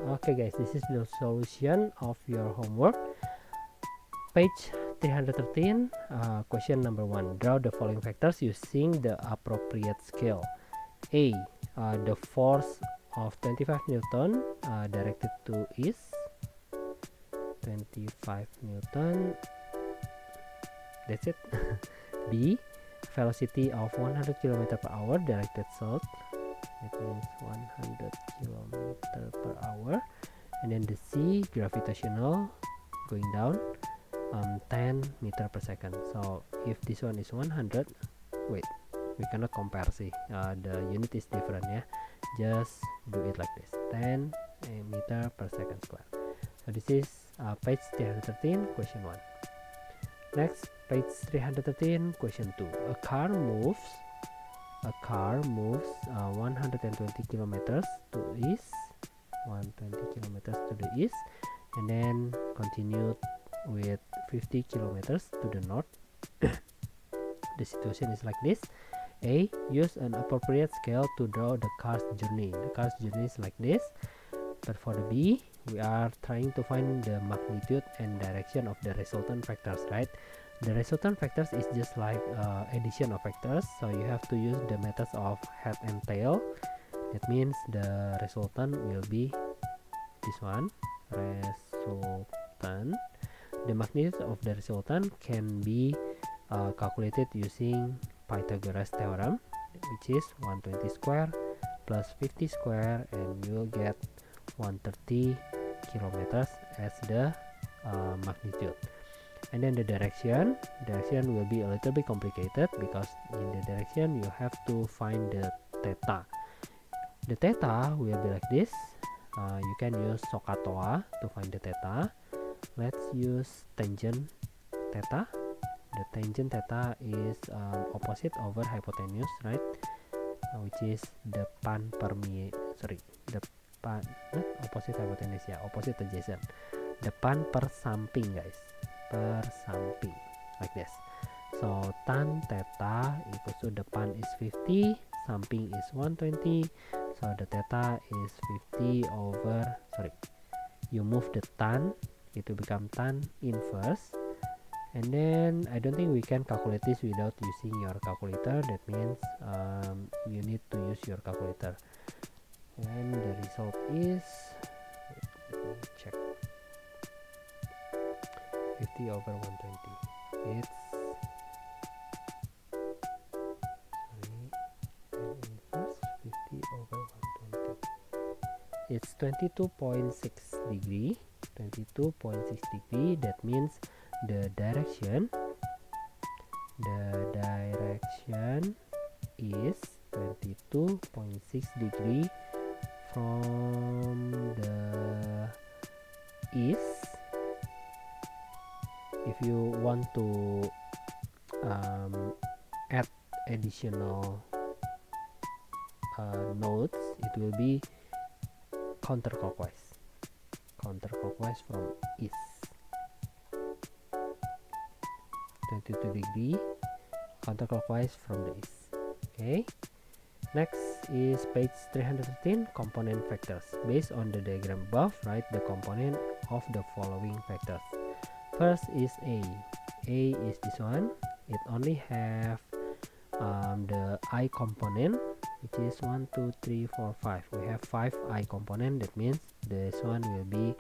Okay guys, this is the solution of your homework. Page 313, question number 1. Draw the following factors using the appropriate scale. A. The force of 25 Newton directed to east. 25 Newton. That's it. B. Velocity of 100 km per hour directed south. That means 100 km per hour. And then the C. Gravitational going down 10 meter per second. So if this one is 100, wait, we cannot compare, see, the unit is different, yeah. Just do it like this, 10 meter per second square. So this is page 313, question 1. Next, page 313, question 2. A car moves 120 kilometers to east, 120 kilometers to the east, and then continued with 50 kilometers to the north. The situation is like this. A. Use an appropriate scale to draw the car's journey. The car's journey is like this. But for the B, we are trying to find the magnitude and direction of the resultant vectors, right? The resultant vectors is just like addition of vectors, so you have to use the methods of head and tail. That means the resultant will be this one, resultant. The magnitude of the resultant can be calculated using Pythagoras theorem, which is 120 square plus 50 square, and you will get 130 kilometers as the magnitude. And then the direction will be a little bit complicated, because in the direction you have to find the theta. The theta will be like this. You can use SOHCAHTOA to find the theta. Let's use tangent theta. The tangent theta is opposite over hypotenuse, right? Which is depan opposite hypotenuse, ya, opposite adjacent. Depan per samping, guys, per samping, like this. So tan theta equals to depan is 50, samping is 120. So the theta is 50 over, you move the tan, it will become tan inverse. And then I don't think we can calculate this without using your calculator. That means you need to use your calculator. And the result is, let me check, 50 over 120. It's inverse 50 over 120. It's 22.6 degree. 22.6 degree. That means the direction is 22.6 degree from the east. If you want to add additional nodes, it will be counterclockwise from east. 22 degree counterclockwise from the east. Okay, next is page 315, component vectors. Based on the diagram above, write the component of the following vectors. First is A is this one. It only have the I component, which is 1 2 3 4 5. We have 5 I component. That means this one will be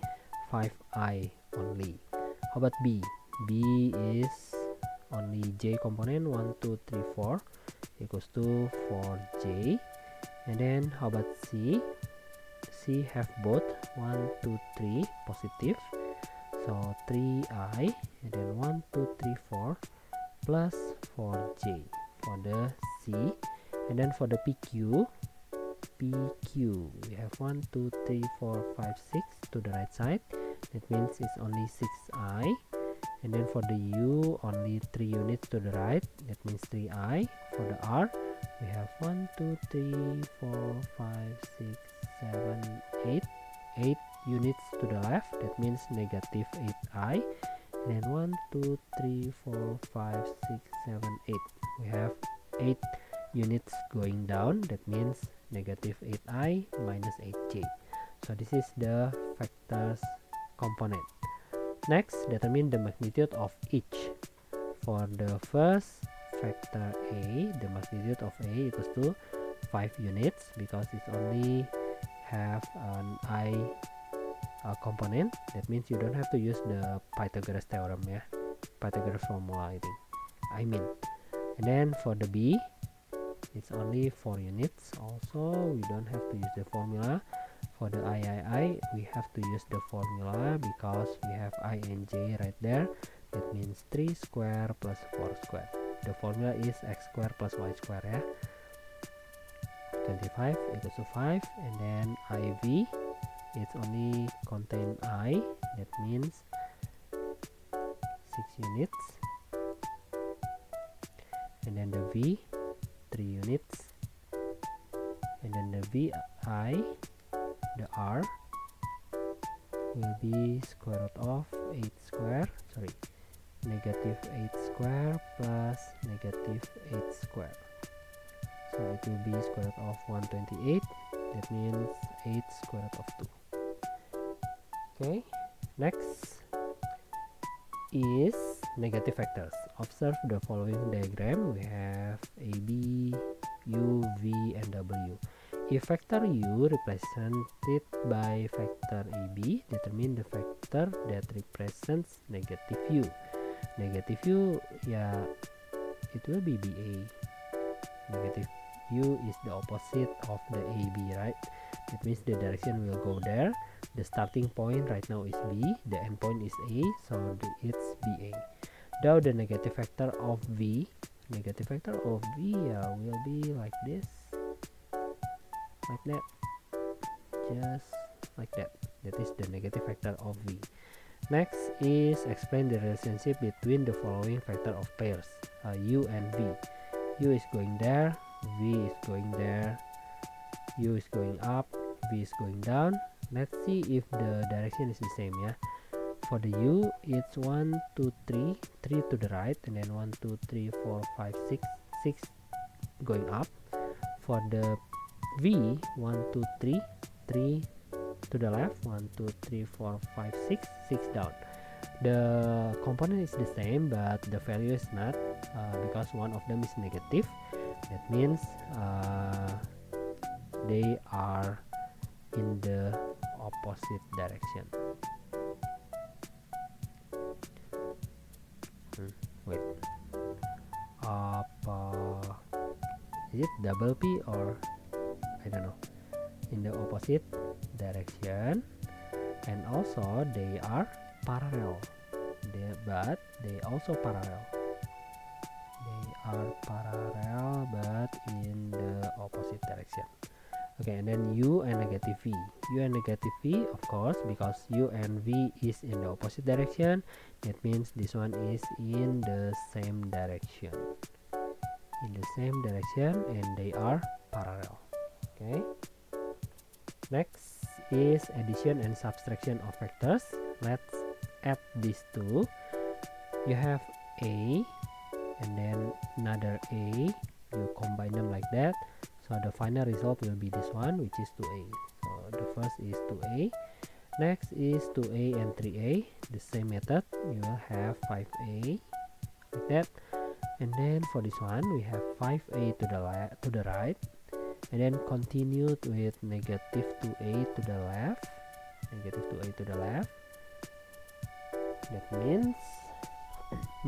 5I only. How about B? B is only J component, 1 2 3 4 equals to 4J. And then how about C? C have both 1 2 3 positive, so 3I, and then 1 2 3 4 plus 4J for the C. And then for the PQ we have 1 2 3 4 5 6 to the right side. That means it's only 6I. And then for the U, only 3 units to the right. That means 3I. For the R, we have 1 2 3 4 5 6 7 8. 8 units to the left. That means negative 8I. And then 1 2 3 4 5 6 7 8. We have 8 units going down. That means negative 8I minus 8J. So this is the vectors component. Next, determine the magnitude of each. For the first vector A, the magnitude of A equals to 5 units because it only have an I component. That means you don't have to use the Pythagoras theorem, ya, Pythagoras formula, I mean. And then for the B, it's only 4 units. Also, we don't have to use the formula. For the I, we have to use the formula because we have I and J right there. That means 3 square plus 4 square. The formula is x square plus y square, ya. 25 equals to 5. And then IV, it's only contain I. That means 6 units. And then the V, 3 units. And then the VI, the R, will be square root of 8 square, negative 8 square plus negative 8 square. So it will be square root of 128. That means 8 square root of 2. Okay, next is negative vectors. Observe the following diagram. We have AB, U, V, and W. If vector U represented by vector AB, determine the vector that represents negative U. Negative U, yeah, it will be BA. Negative U is the opposite of the AB, right? That means the direction will go there. The starting point right now is B, the end point is A, so it's BA. Now the negative vector of V, will be like this, like that, just like that. That is the negative vector of V. Next is explain the relationship between the following vector of pairs, U and V. U is going there, V is going there, U is going up, V is going down. Let's see if the direction is the same, yeah. For the U, it's 1, 2, 3, 3 to the right, and then 1, 2, 3, 4, 5, 6, 6 going up. For the V, 1, 2, 3, 3 to the left, 1, 2, 3, 4, 5, 6, 6 down. The component is the same, but the value is not, because one of them is negative. That means they are in the opposite direction. Wait, is it double P or I don't know, in the opposite direction, and also they are parallel, but they also parallel. They are parallel but in the opposite direction. Okay, and then U and negative V. U and negative V, of course, because U and V is in the opposite direction. That means this one is in the same direction. In the same direction, and they are parallel. Okay. Next is addition and subtraction of vectors. Let's add these two. You have A and then another A. You combine them like that. So the final result will be this one, which is 2A. So the first is 2A. Next is 2A and 3A. The same method. You will have 5A like that. And then for this one, we have 5A to the right. And then continued with negative 2A to the left. Negative 2A to the left. That means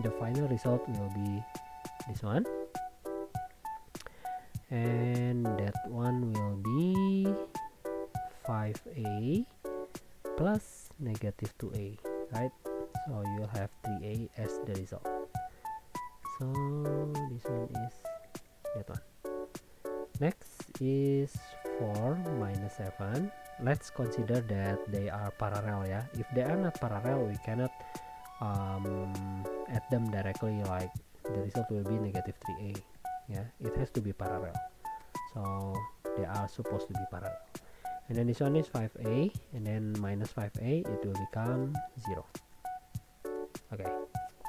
the final result will be this one. And that one will be 5A plus negative 2A, right? So you'll have 3A as the result. So this one is that one. Next is 4 minus 7. Let's consider that they are parallel, yeah. If they are not parallel, we cannot add them directly, like the result will be negative 3A. Yeah, it has to be parallel, so they are supposed to be parallel. And then this one is 5A, and then minus 5A, it will become 0. Okay,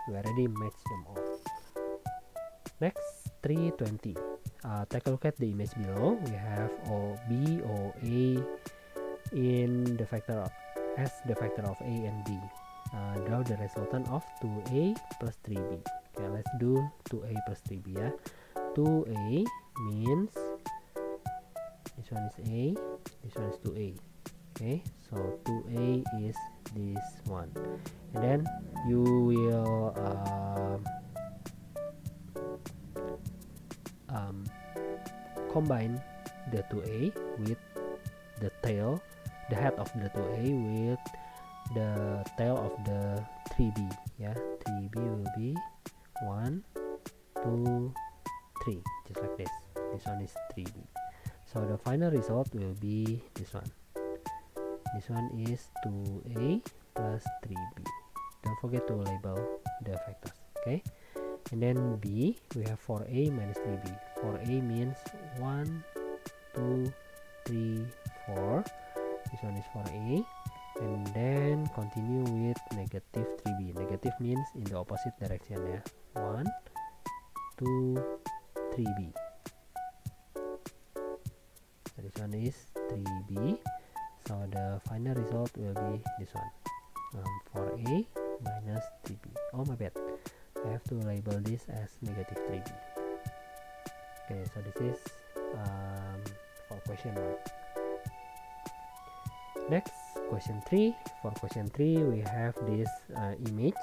we already matched them all. Next, 320. Take a look at the image below. We have BOA in the factor of, as the factor of a and b. Draw the resultant of 2a plus 3b. Okay, let's do 2a plus 3b ya. 2a means this one is a, this one is 2a. Okay, so 2a is this one, and then you will combine the 2a with the tail, the head of the 2a with the tail of the 3b. Yeah, 3b will be 1 2 3, just like this. This one is 3b, so the final result will be this one. This one is 2a plus 3b. Don't forget to label the factors. Okay, and then b, we have 4a minus 3b. 4a means 1 2 3 4. This one is 4a, and then continue with negative 3b. Negative means in the opposite direction ya. 1 2 3b. So this one is 3b, so the final result will be this one, 4a minus 3b. Oh my bad, I have to label this as negative 3b. Okay, so this is for question 1. Next, question 3. For question 3 we have this image.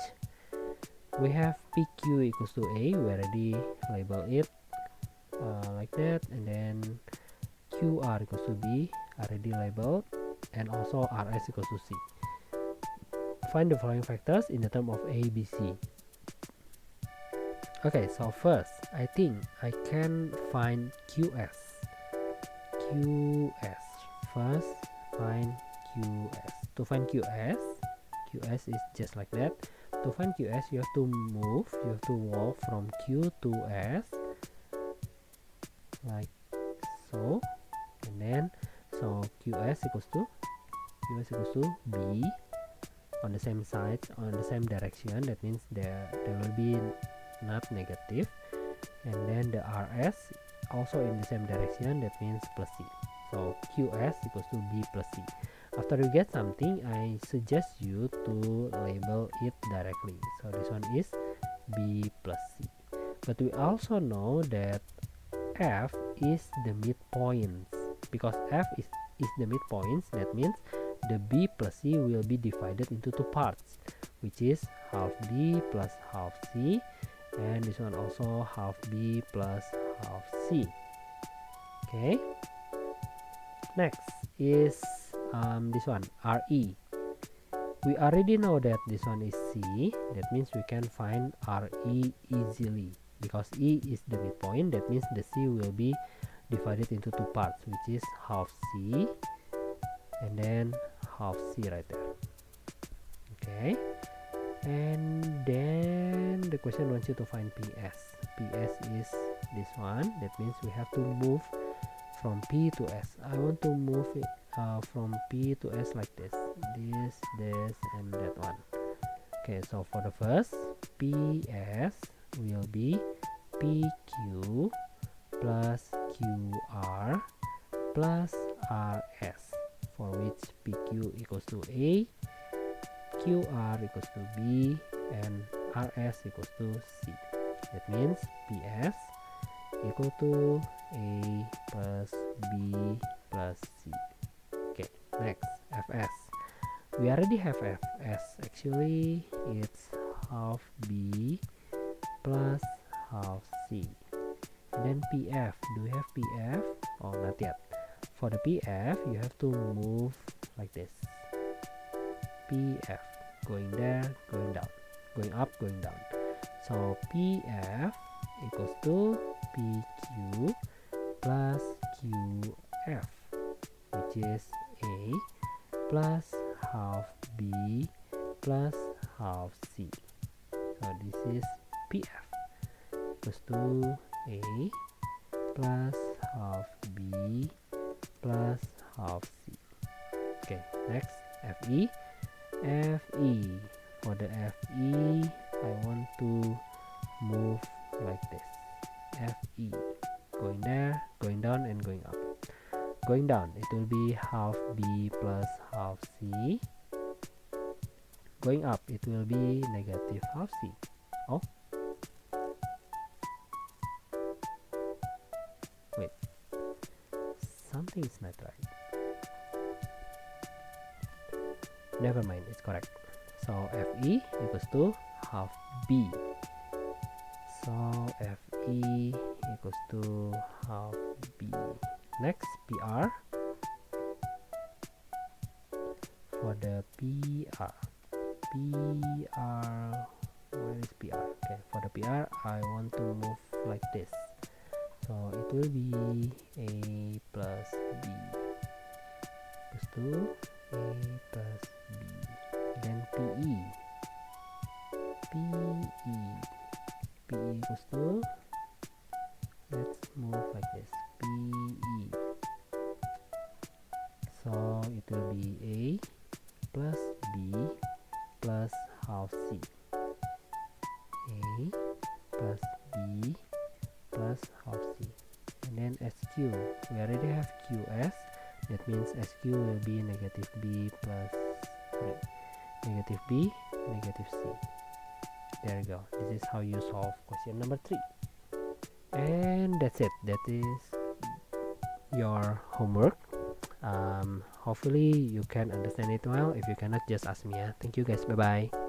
We have PQ equals to A. We already label it like that, and then QR equals to B, already labeled, and also RS equals to C. Find the following factors in the term of A, B, C. Okay, so first I think I can find QS. First find QS. To find QS is just like that. To find QS you have to walk from Q to S like so, and then so QS equals to B on the same side, on the same direction. That means there will be not negative, and then the RS also in the same direction. That means plus C. So QS equals to B plus C. After you get something, I suggest you to label it directly. So this one is B plus C. But we also know that F is the midpoint. Because F is the midpoint, that means the B plus C will be divided into two parts, which is half B plus half C, and this one also half B plus half C. Okay, next is this one, RE. We already know that this one is C. That means we can find RE easily, because E is the midpoint. That means the C will be divided into two parts, which is half C and then half C right there. Okay, and then the question wants you to find PS. PS is this one. That means we have to move from P to S. I want to move it from P to S like this, and that one. Okay, so for the first, PS will be PQ plus QR plus RS, for which PQ equals to A, QR equals to B, and RS equals to C. That means PS equal to A plus B plus C. Okay, next, FS. We already have FS. Actually, it's half B plus half C. And then PF. Do we have PF? Oh, not yet. For the PF, you have to move like this. PF, going there, going down, going up, going down. So PF equals to PQ plus QF, which is A plus half B plus half C. So this is PF equals to A plus half B plus half C. Okay, next, FE. FE. For the FE, I want to move like this. FE, going there, going down, and going up. Going down, it will be half b plus half c. Going up, it will be negative half c. Oh, wait, something is not right. Never mind, it's correct. So fe equals to half b. So fe equals to half b. Next, pr. For the pr, where is pr? Okay, for the pr, I want to move like this. So it will be a plus b equals to a plus b. Then pe equals to, let's move like this, pe. So it will be a plus b plus half c. A plus b plus half c. And then sq, we already have qs. That means sq will be negative b plus, negative b, negative c. There you go. This is how you solve question number 3. And that's it. That is your homework. Hopefully you can understand it well. If you cannot, just ask me. Thank you guys. Bye bye.